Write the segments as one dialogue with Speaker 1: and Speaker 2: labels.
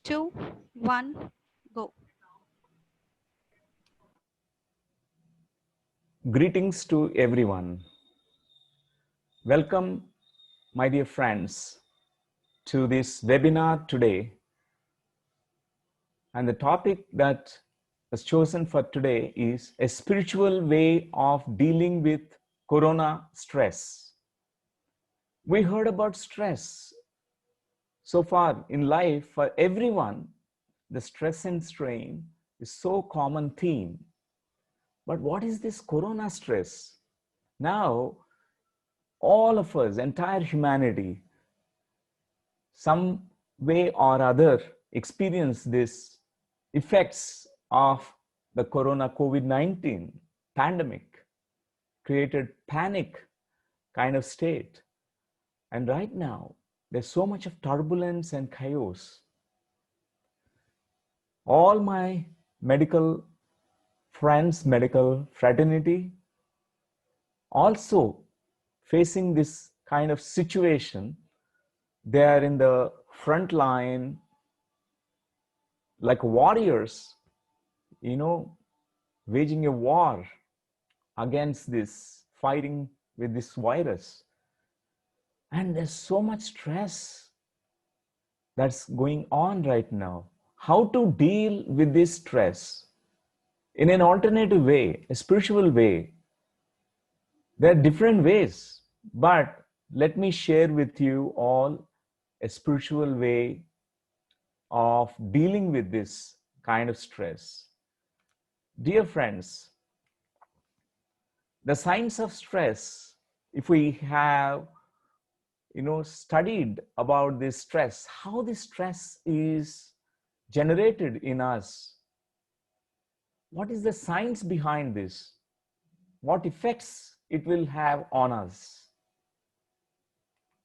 Speaker 1: 2, 1, go.
Speaker 2: Greetings to everyone. Welcome, my dear friends, to this webinar today. And the topic that was chosen for today is a spiritual way of dealing with corona stress. We heard about stress so far in life. For everyone, the stress and strain is so common theme. But what is this corona stress? Now, all of us, entire humanity, some way or other experience this effects of the corona COVID-19 pandemic, created panic kind of state. And right now, there's so much of turbulence and chaos. All my medical friends, medical fraternity, also facing this kind of situation. They are in the front line like warriors, waging a war against this, fighting with this virus. And there's so much stress that's going on right now. How to deal with this stress in an alternative way, a spiritual way? There are different ways, but let me share with you all a spiritual way of dealing with this kind of stress. Dear friends, the signs of stress, if we have studied about this stress, how this stress is generated in us, what is the science behind this, what effects it will have on us.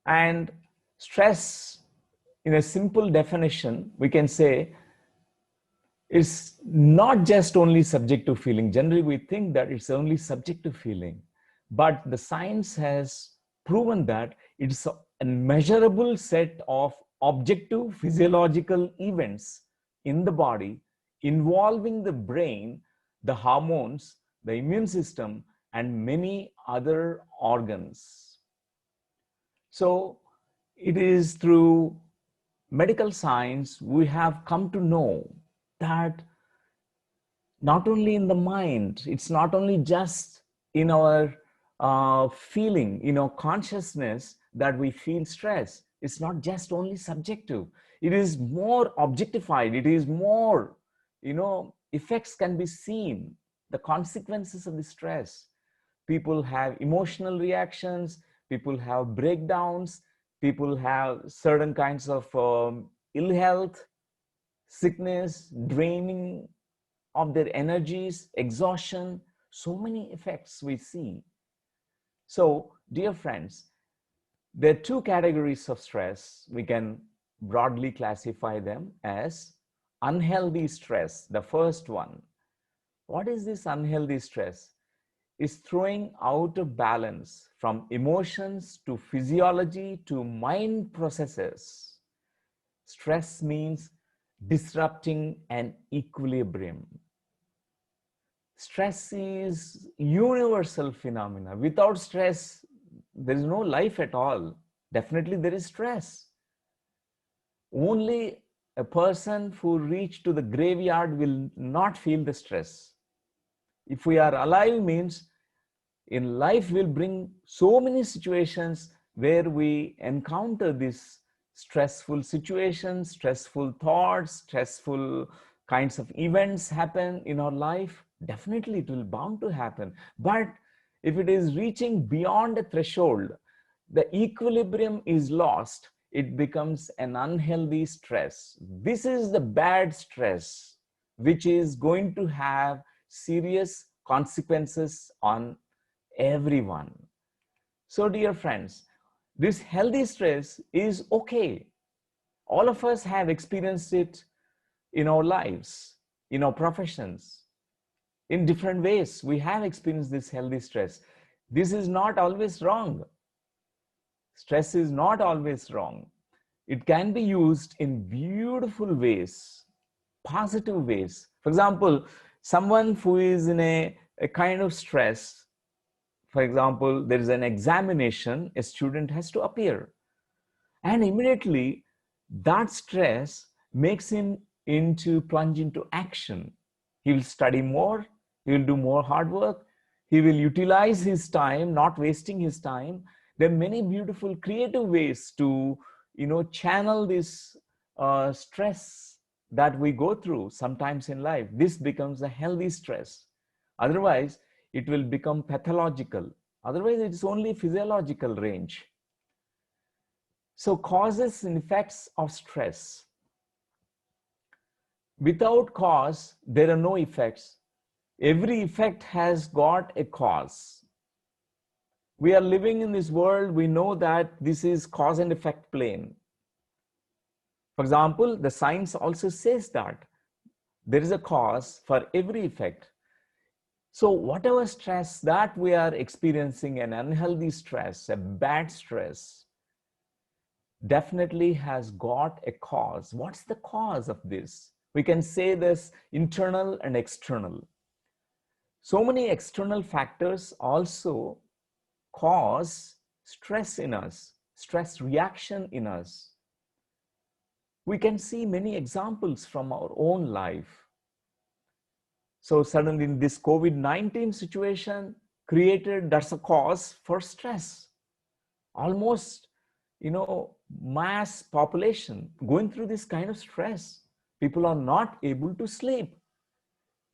Speaker 2: And stress, in a simple definition, we can say is not just only subjective feeling. Generally, we think that it's only subjective feeling, but the science has proven that it's a measurable set of objective physiological events in the body involving the brain, the hormones, the immune system, and many other organs. So it is through medical science we have come to know that not only in the mind, it's not only just in our feeling, consciousness that we feel stress. It's not just only subjective. It is more objectified. It is more, effects can be seen, the consequences of the stress. People have emotional reactions, people have breakdowns, people have certain kinds of ill health, sickness, draining of their energies, exhaustion, so many effects we see. So, dear friends, there are two categories of stress. We can broadly classify them as unhealthy stress. The first one, what is this unhealthy stress? Is throwing out of balance from emotions to physiology to mind processes. Stress means disrupting an equilibrium. Stress is universal phenomena. Without stress, there is no life at all. Definitely there is stress. Only a person who reached to the graveyard will not feel the stress. If we are alive means in life will bring so many situations where we encounter these stressful situations, stressful thoughts, stressful kinds of events happen in our life. Definitely it will bound to happen. But if it is reaching beyond a threshold, the equilibrium is lost, it becomes an unhealthy stress. This is the bad stress, which is going to have serious consequences on everyone. So, dear friends, this healthy stress is okay. All of us have experienced it in our lives, in our professions. In different ways, we have experienced this healthy stress. This is not always wrong. Stress is not always wrong. It can be used in beautiful ways, positive ways. For example, someone who is in a kind of stress, for example, there is an examination, a student has to appear. And immediately that stress makes him into plunge into action. He will study more, he will do more hard work, he will utilize his time, not wasting his time. There are many beautiful creative ways to channel this stress that we go through sometimes in life. This becomes a healthy stress. Otherwise it will become pathological. Otherwise it is only physiological range. So causes and effects of stress. Without cause, there are no effects. Every effect has got a cause. We are living in this world, we know that this is cause and effect plane. For example, the science also says that there is a cause for every effect. So whatever stress that we are experiencing, an unhealthy stress, a bad stress, definitely has got a cause. What's the cause of this? We can say this internal and external. So many external factors also cause stress in us, stress reaction in us. We can see many examples from our own life. So suddenly in this COVID-19 situation created, that's a cause for stress. Almost mass population going through this kind of stress. People are not able to sleep.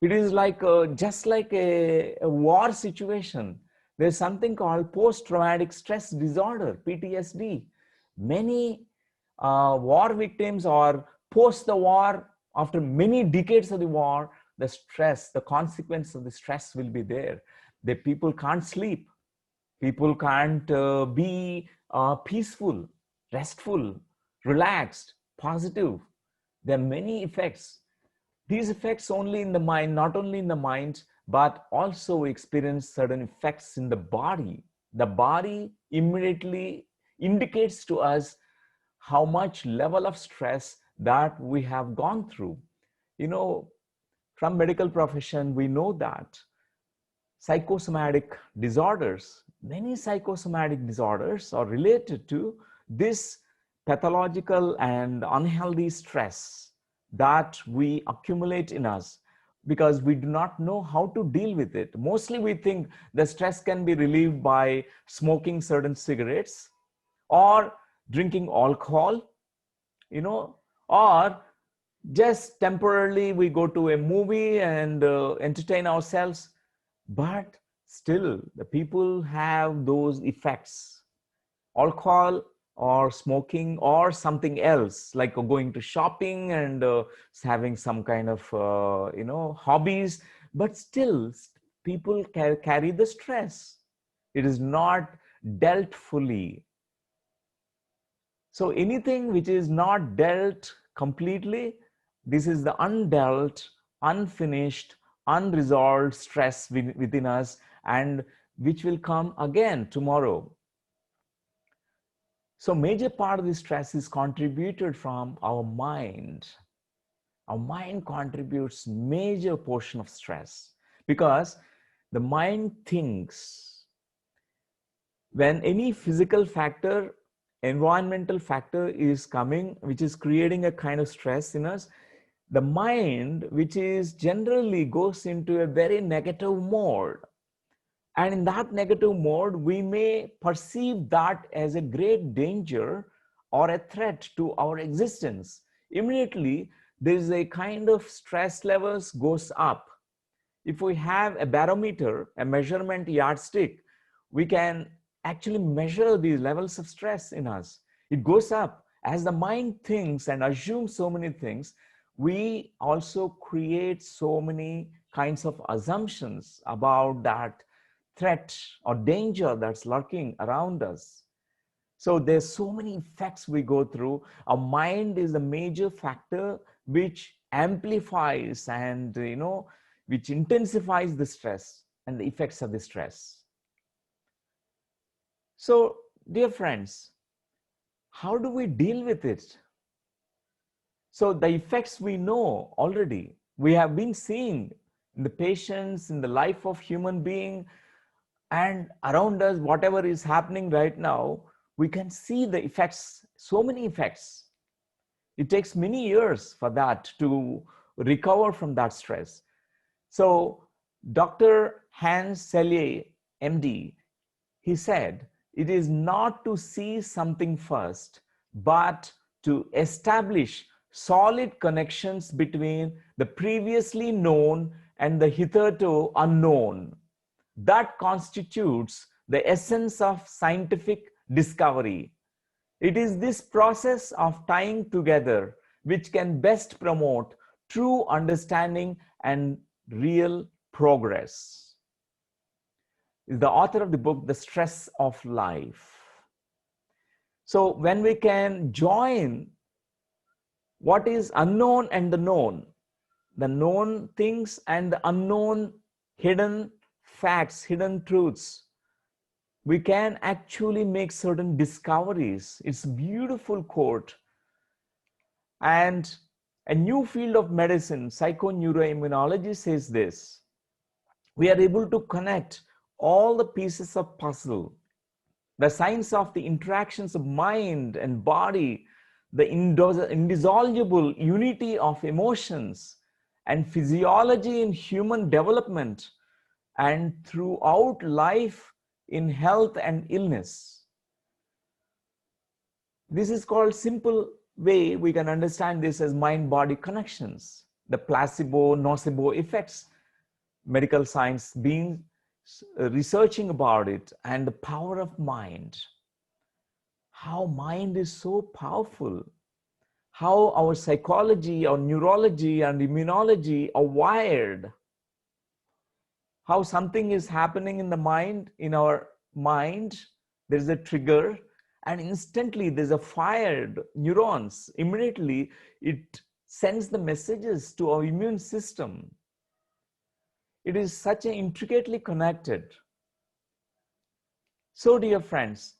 Speaker 2: It is like just like a war situation. There's something called post-traumatic stress disorder, PTSD. Many war victims or post the war, after many decades of the war, the stress, the consequence of the stress will be there. The people can't sleep. People can't be peaceful, restful, relaxed, positive. There are many effects. These effects only in the mind, not only in the mind, but also we experience certain effects in the body. The body immediately indicates to us how much level of stress that we have gone through. From medical profession, we know that psychosomatic disorders, many psychosomatic disorders are related to this pathological and unhealthy stress that we accumulate in us because we do not know how to deal with it. Mostly we think the stress can be relieved by smoking certain cigarettes or drinking alcohol, or just temporarily we go to a movie and entertain ourselves. But still the people have those effects. Alcohol or smoking or something else like going to shopping and having some kind of hobbies, but still people carry the stress. It is not dealt fully. So anything which is not dealt completely, this is the undealt, unfinished, unresolved stress within us, and which will come again tomorrow. So major part of the stress is contributed from our mind. Our mind contributes major portion of stress because the mind thinks. When any physical factor, environmental factor is coming, which is creating a kind of stress in us, the mind, which is generally goes into a very negative mode. And in that negative mode, we may perceive that as a great danger or a threat to our existence. Immediately, there is a kind of stress levels goes up. If we have a barometer, a measurement yardstick, we can actually measure these levels of stress in us. It goes up as the mind thinks and assumes so many things. We also create so many kinds of assumptions about that threat or danger that's lurking around us. So there's so many effects we go through. Our mind is a major factor which amplifies and which intensifies the stress and the effects of the stress. So dear friends, How do we deal with it? So the effects we know already. We have been seeing in the patients, in the life of human being, and around us, whatever is happening right now, we can see the effects, so many effects. It takes many years for that to recover from that stress. So Dr. Hans Selye, MD, he said, it is not to see something first, but to establish solid connections between the previously known and the hitherto unknown. That constitutes the essence of scientific discovery. It is this process of tying together which can best promote true understanding and real progress. Is the author of the book, The Stress of Life. So when we can join what is unknown and the known things and the unknown hidden facts, hidden truths, we can actually make certain discoveries. It's a beautiful quote. And a new field of medicine, psychoneuroimmunology, says this: we are able to connect all the pieces of puzzle, the science of the interactions of mind and body, the indissoluble unity of emotions and physiology in human development and throughout life in health and illness. This is called simple way we can understand this as mind-body connections, the placebo, nocebo effects, medical science being researching about it, and the power of mind. How mind is so powerful, how our psychology, our neurology and immunology are wired, how something is happening in the mind, in our mind, there's a trigger, and instantly there's a fired neurons. Immediately it sends the messages to our immune system. It is such an intricately connected. So dear friends,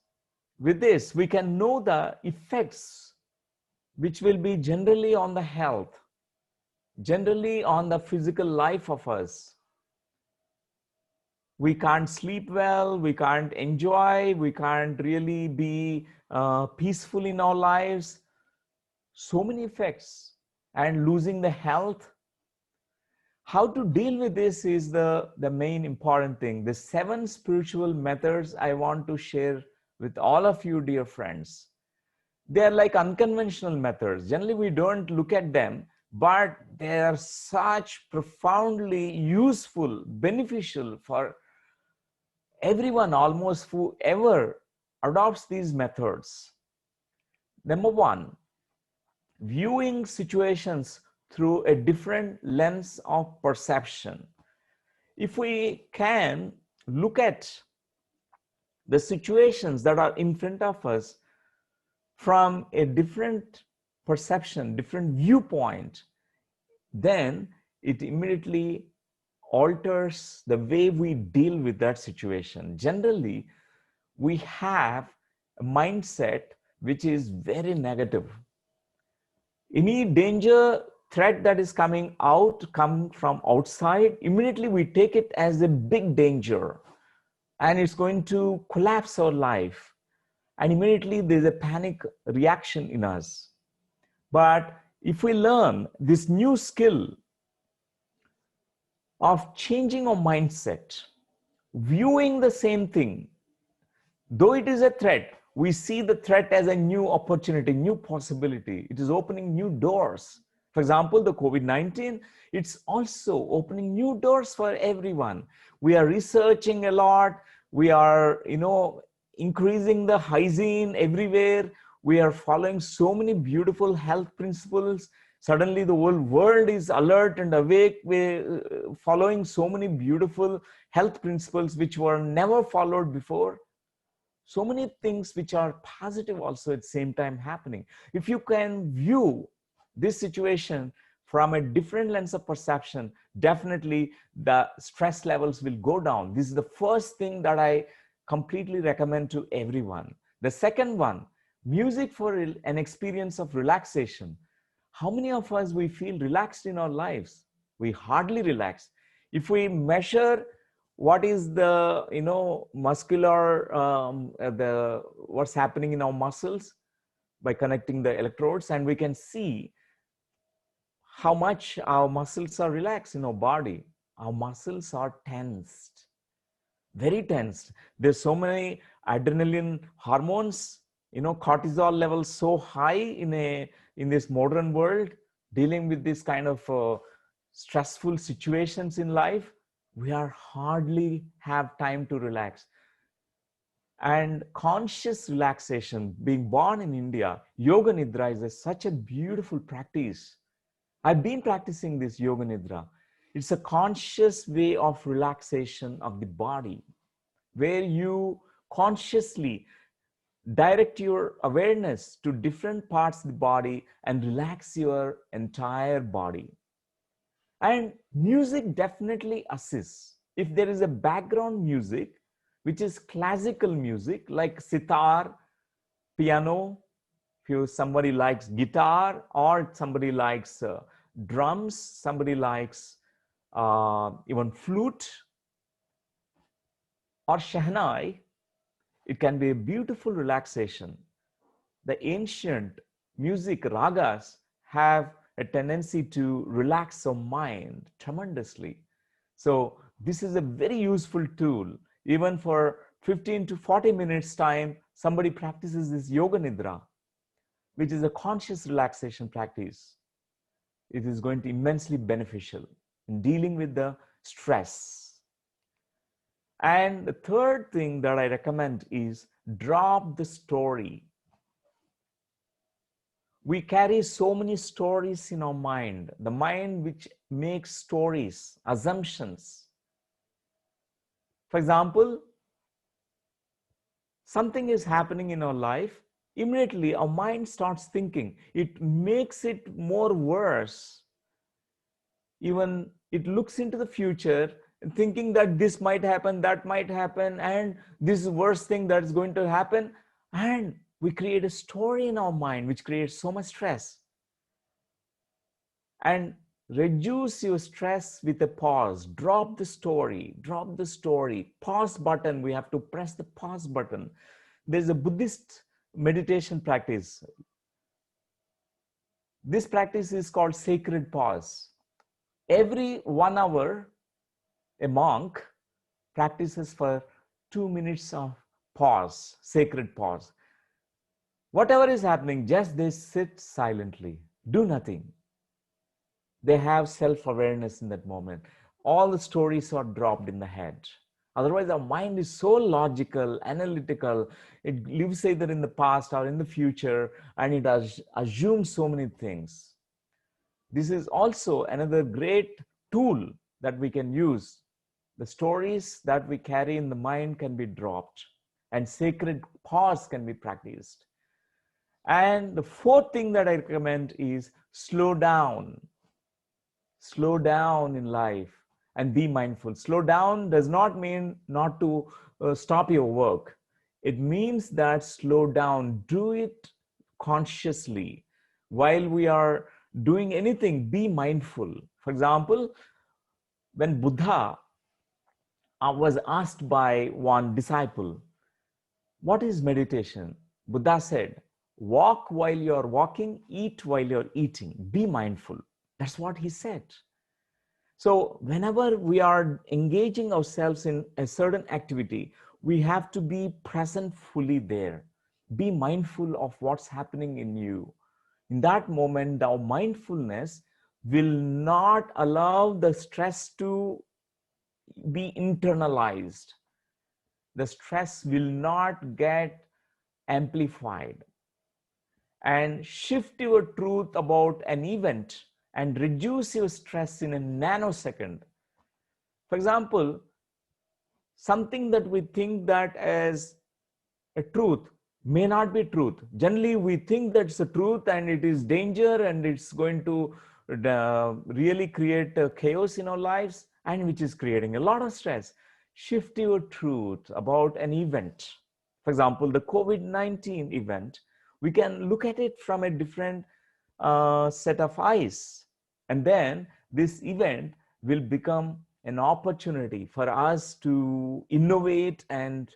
Speaker 2: with this we can know the effects which will be generally on the health, generally on the physical life of us. We can't sleep well, we can't enjoy, we can't really be peaceful in our lives. So many effects, and losing the health. How to deal with this is the main important thing. The 7 spiritual methods I want to share with all of you, dear friends. They are like unconventional methods. Generally, we don't look at them, but they are such profoundly useful, beneficial for everyone, almost whoever adopts these methods. Number 1, viewing situations through a different lens of perception. If we can look at the situations that are in front of us from a different perception, different viewpoint, then it immediately alters the way we deal with that situation. Generally, we have a mindset which is very negative. Any danger, threat that is coming from outside, immediately we take it as a big danger and it's going to collapse our life. And immediately there's a panic reaction in us. But if we learn this new skill of changing our mindset, viewing the same thing, though it is a threat, we see the threat as a new opportunity, new possibility. It is opening new doors. For example, the COVID-19, it's also opening new doors for everyone. We are researching a lot. We are, increasing the hygiene everywhere. We are following so many beautiful health principles. Suddenly the whole world is alert and awake. We're following so many beautiful health principles which were never followed before. So many things which are positive also at the same time happening. If you can view this situation from a different lens of perception, definitely the stress levels will go down. This is the first thing that I completely recommend to everyone. The second one, Music for an experience of relaxation. How many of us we feel relaxed in our lives? We hardly relax. If we measure what is the muscular the what's happening in our muscles by connecting the electrodes, and we can see how much our muscles are relaxed in our body. Our muscles are tensed, very tensed. There's so many adrenaline hormones, cortisol levels so high in this modern world, dealing with this kind of stressful situations in life. We are hardly have time to relax. And conscious relaxation, being born in India, yoga nidra such a beautiful practice. I've been practicing this yoga nidra. It's a conscious way of relaxation of the body, where you consciously direct your awareness to different parts of the body and relax your entire body. And music definitely assists. If there is a background music, which is classical music like sitar, piano, if somebody likes guitar, or somebody likes drums, somebody likes even flute or shahnai, it can be a beautiful relaxation. The ancient music ragas have a tendency to relax our mind tremendously. So this is a very useful tool. Even for 15 to 40 minutes time, somebody practices this yoga nidra, which is a conscious relaxation practice. It is going to be immensely beneficial in dealing with the stress. And the third thing that I recommend is drop the story. We carry so many stories in our mind, the mind which makes stories, assumptions. For example, something is happening in our life, immediately our mind starts thinking. It makes it more worse. Even it looks into the future thinking that this might happen, that might happen, and this is the worst thing that's going to happen. And we create a story in our mind which creates so much stress. And reduce your stress with a pause. Drop the story, drop the story. Pause button, we have to press the pause button. There's a Buddhist meditation practice. This practice is called sacred pause. Every 1 hour, a monk practices for 2 minutes of pause, sacred pause. Whatever is happening, just they sit silently, do nothing. They have self-awareness in that moment. All the stories are dropped in the head. Otherwise, our mind is so logical, analytical. It lives either in the past or in the future, and it assumes so many things. This is also another great tool that we can use. The stories that we carry in the mind can be dropped, and sacred pause can be practiced. And the fourth thing that I recommend is slow down. Slow down in life and be mindful. Slow down does not mean not to stop your work. It means that slow down, do it consciously. While we are doing anything, be mindful. For example, when Buddha was asked by one disciple, what is meditation? Buddha said, walk while you're walking, eat while you're eating, be mindful. That's what he said. So whenever we are engaging ourselves in a certain activity, we have to be present fully there. Be mindful of what's happening in you. In that moment, our mindfulness will not allow the stress to be internalized. The stress will not get amplified. And shift your truth about an event and reduce your stress in a nanosecond. For example, something that we think that as a truth may not be truth. Generally, we think that's a truth and it is danger and it's going to really create chaos in our lives, and which is creating a lot of stress. Shift your truth about an event. For example, the COVID-19 event. We can look at it from a different set of eyes. And then this event will become an opportunity for us to innovate and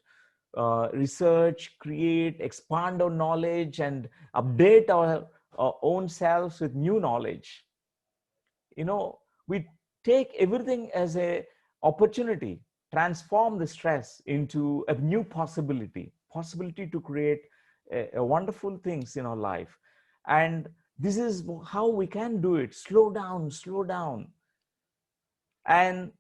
Speaker 2: research, create, expand our knowledge, and update our own selves with new knowledge. We take everything as a opportunity, transform the stress into a new possibility to create a wonderful things in our life. And this is how we can do it. Slow down, slow down. And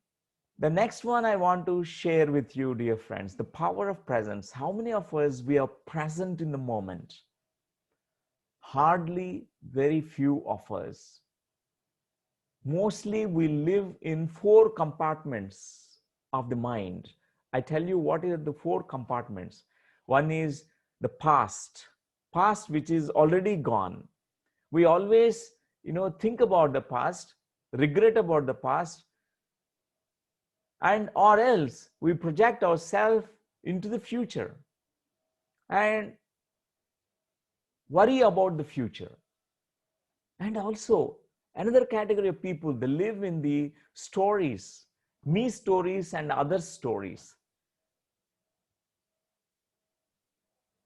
Speaker 2: the next one I want to share with you, dear friends, the power of presence. How many of us we are present in the moment? Hardly very few of us. Mostly we live in 4 compartments of the mind. I tell you what are the 4 compartments. One is the past which is already gone. We always think about the past, regret about the past, and or else we project ourselves into the future and worry about the future. And also another category of people, they live in the stories, me stories and other stories.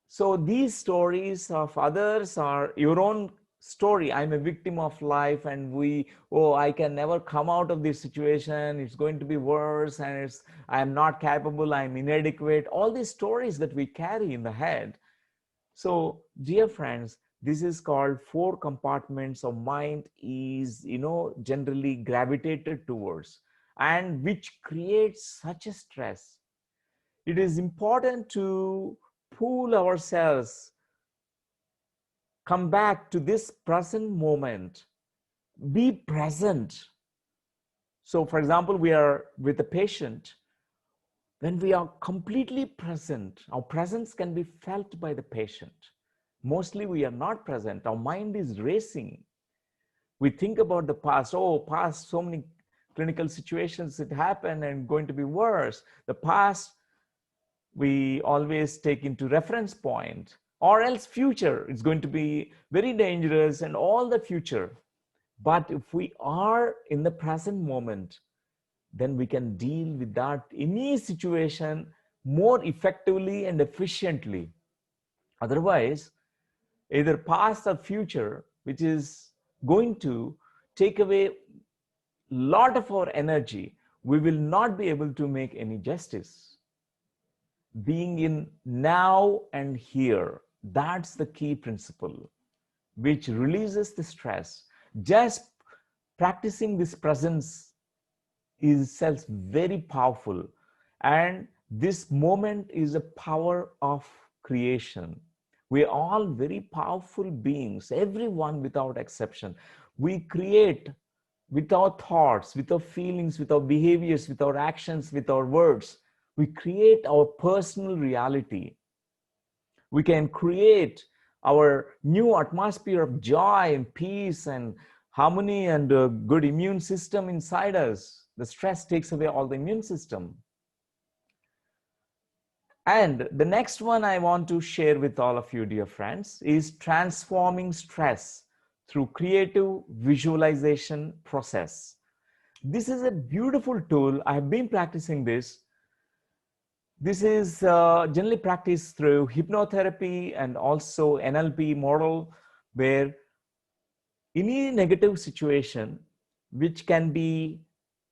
Speaker 2: So these stories of others are your own story. I'm a victim of life, and I can never come out of this situation. It's going to be worse, and I'm not capable, I'm inadequate. All these stories that we carry in the head. So, dear friends, this is called 4 compartments of mind is, generally gravitated towards, and which creates such a stress. It is important to pull ourselves, come back to this present moment, be present. So, for example, we are with a patient. When we are completely present, our presence can be felt by the patient. Mostly we are not present. Our mind is racing. We think about the past. Past, so many clinical situations that happen and going to be worse. The past, we always take into reference point, or else future. It's going to be very dangerous and all the future. But if we are in the present moment, then we can deal with that any situation more effectively and efficiently. Otherwise, either past or future, which is going to take away a lot of our energy, we will not be able to make any justice. Being in now and here, that's the key principle which releases the stress. Just practicing this presence is itself very powerful, and this moment is a power of creation. We are all very powerful beings, everyone without exception. We create with our thoughts, with our feelings, with our behaviors, with our actions, with our words. We create our personal reality. We can create our new atmosphere of joy and peace and harmony and a good immune system inside us. The stress takes away all the immune system. And the next one I want to share with all of you, dear friends, is transforming stress through creative visualization process. This is a beautiful tool. I have been practicing this. This is generally practiced through hypnotherapy and also NLP model, where any negative situation which can be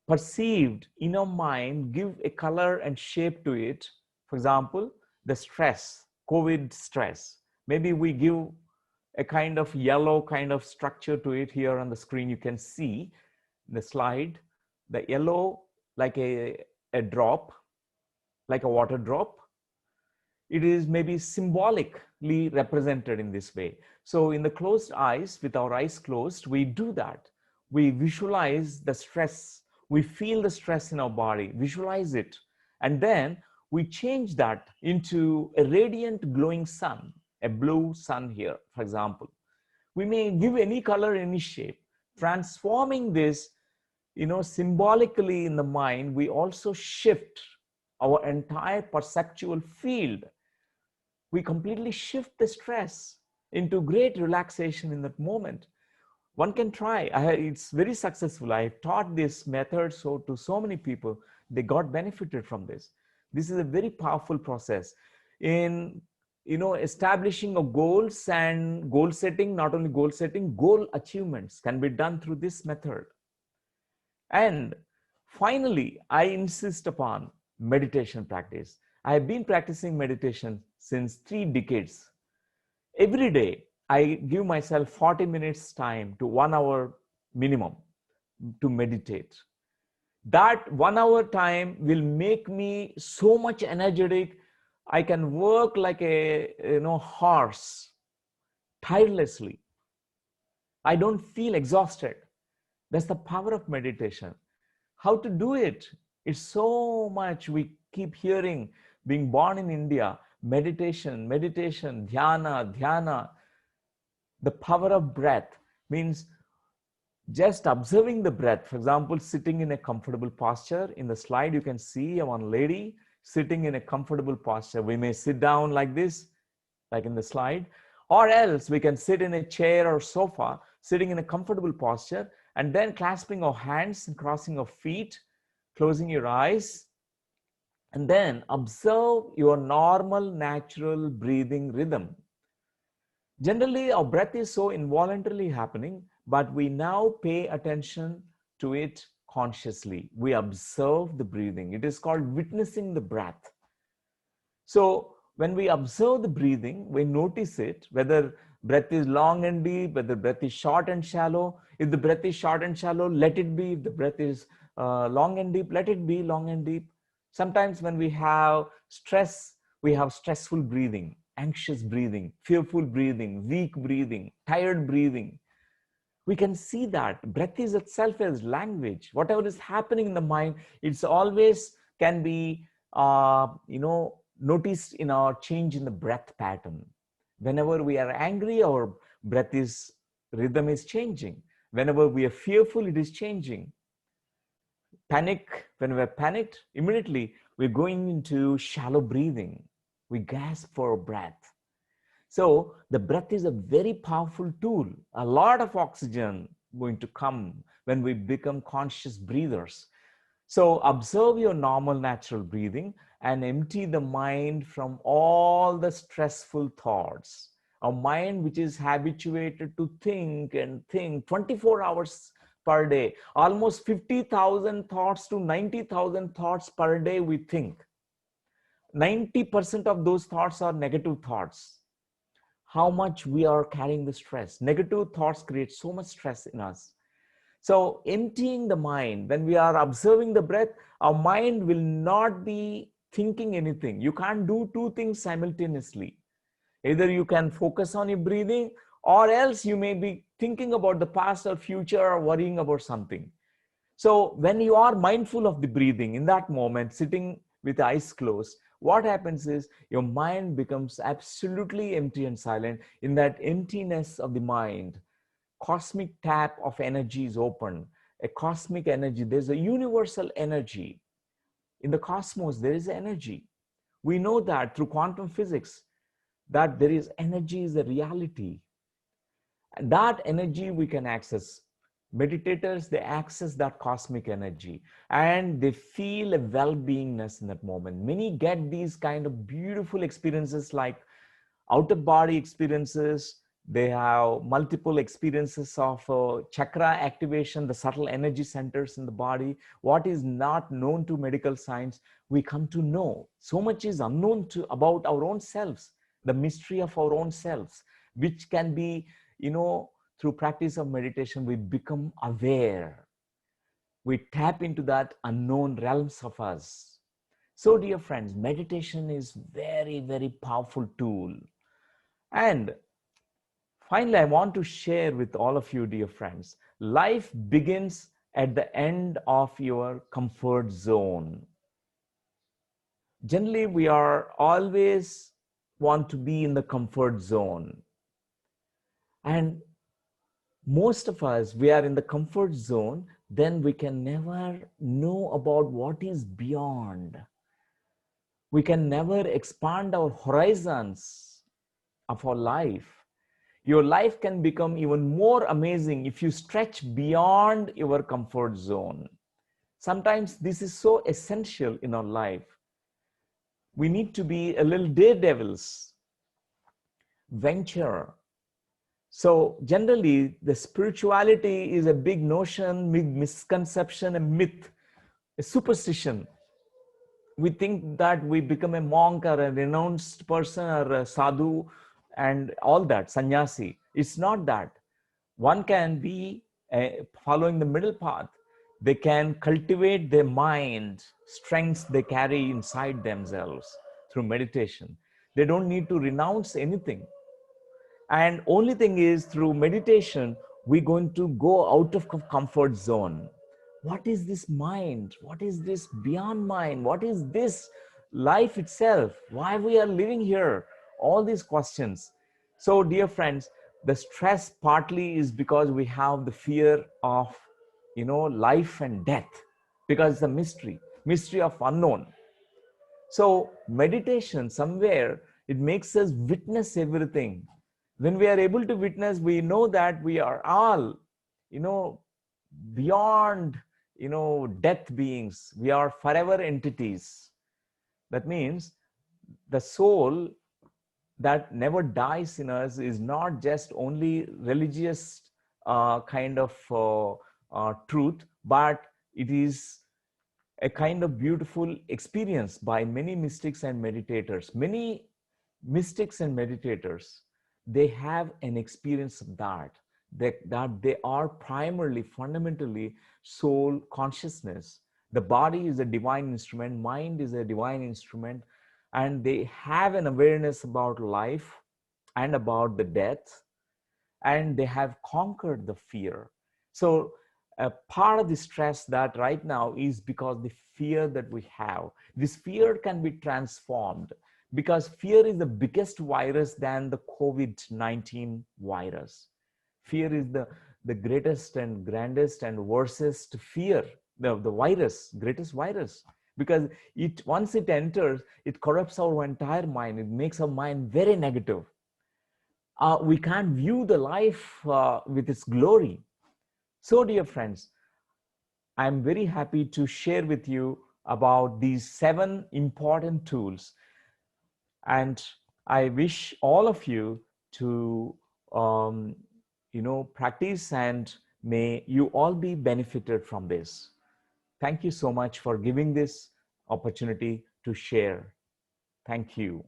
Speaker 2: perceived in our mind, give a color and shape to it. For example, the stress, COVID stress. Maybe we give a kind of yellow kind of structure to it. Here on the screen, you can see the slide, the yellow like a drop, like a water drop. It is maybe symbolically represented in this way. So in the closed eyes, with our eyes closed, we do that. We visualize the stress. We feel the stress in our body, visualize it. And then we change that into a radiant glowing sun, a blue sun here, for example. We may give any color, any shape. Transforming this, symbolically in the mind, we also shift our entire perceptual field. We completely shift the stress. into great relaxation in that moment. One can try. It's very successful. I have taught this method to so many people. They got benefited from this. This is a very powerful process in establishing of goals and goal setting. Not only goal setting, goal achievements can be done through this method. And finally, I insist upon meditation practice. I have been practicing meditation since 3 decades. Every day, I give myself 40 minutes time to 1 hour minimum to meditate. That 1 hour time will make me so much energetic. I can work like a horse tirelessly. I don't feel exhausted. That's the power of meditation. How to do it? It's so much we keep hearing, being born in India, meditation, meditation, dhyana, dhyana. The power of breath means just observing the breath. For example, sitting in a comfortable posture. In the slide, you can see one lady sitting in a comfortable posture. We may sit down like this, like in the slide, or else we can sit in a chair or sofa, sitting in a comfortable posture, and then clasping our hands and crossing our feet, closing your eyes, and then observe your normal, natural breathing rhythm. Generally, our breath is so involuntarily happening, but we now pay attention to it consciously. We observe the breathing. It is called witnessing the breath. So when we observe the breathing, we notice it, whether breath is long and deep, whether breath is short and shallow. If the breath is short and shallow, let it be. If the breath is long and deep, let it be long and deep. Sometimes when we have stress, we have stressful breathing, anxious breathing, fearful breathing, weak breathing, tired breathing. We can see that breath is itself as language. Whatever is happening in the mind, it's always can be noticed in our change in the breath pattern. Whenever we are angry, our breath is rhythm is changing. Whenever we are fearful, it is changing. When we're panicked, immediately we're going into shallow breathing. We gasp for breath. So the breath is a very powerful tool. A lot of oxygen going to come when we become conscious breathers. So observe your normal natural breathing and empty the mind from all the stressful thoughts. A mind which is habituated to think and think 24 hours per day, almost 50,000 thoughts to 90,000 thoughts per day we think. 90% of those thoughts are negative thoughts. How much we are carrying the stress. Negative thoughts create so much stress in us. So emptying the mind, when we are observing the breath, our mind will not be thinking anything. You can't do two things simultaneously. Either you can focus on your breathing, or else you may be thinking about the past or future or worrying about something. So when you are mindful of the breathing in that moment, sitting with eyes closed, what happens is your mind becomes absolutely empty and silent. In that emptiness of the mind, cosmic tap of energy is open. A cosmic energy, there's a universal energy. In the cosmos, there is energy. We know that through quantum physics, that there is energy is a reality. And that energy we can access. Meditators, they access that cosmic energy and they feel a well-beingness in that moment. Many get these kind of beautiful experiences like out-of-body experiences. They have multiple experiences of chakra activation, the subtle energy centers in the body. What is not known to medical science, we come to know. So much is unknown about our own selves, the mystery of our own selves, which can be, through practice of meditation, we become aware. We tap into that unknown realms of us. So, dear friends, meditation is very, very powerful tool. And finally, I want to share with all of you, dear friends, life begins at the end of your comfort zone. Generally, we are always want to be in the comfort zone. And most of us, we are in the comfort zone, then we can never know about what is beyond. We can never expand our horizons of our life. Your life can become even more amazing if you stretch beyond your comfort zone. Sometimes this is so essential in our life. We need to be a little daredevils, venture. So generally, the spirituality is a big notion, big misconception, a myth, a superstition. We think that we become a monk or a renounced person or a sadhu and all that, sannyasi. It's not that. One can be following the middle path. They can cultivate their mind, strengths they carry inside themselves through meditation. They don't need to renounce anything. And only thing is, through meditation, we're going to go out of comfort zone. What is this mind? What is this beyond mind? What is this life itself? Why we are living here? All these questions. So, dear friends, the stress partly is because we have the fear of, life and death, because it's a mystery of unknown. So meditation somewhere, it makes us witness everything. When we are able to witness, we know that we are all, you know, beyond, death beings. We are forever entities. That means the soul that never dies in us is not just only religious kind of truth, but it is a kind of beautiful experience by many mystics and meditators. Many mystics and meditators, they have an experience of that they are primarily, fundamentally soul consciousness. The body is a divine instrument, mind is a divine instrument, and they have an awareness about life and about the death, and they have conquered the fear. So a part of the stress that right now is because the fear that we have. This fear can be transformed, because fear is the biggest virus than the COVID-19 virus. Fear is the greatest and grandest and worstest fear, the virus, greatest virus, because it once it enters, it corrupts our entire mind. It makes our mind very negative. We can't view the life with its glory. So, dear friends, I'm very happy to share with you about these 7 important tools. And I wish all of you to, practice, and may you all be benefited from this. Thank you so much for giving this opportunity to share. Thank you.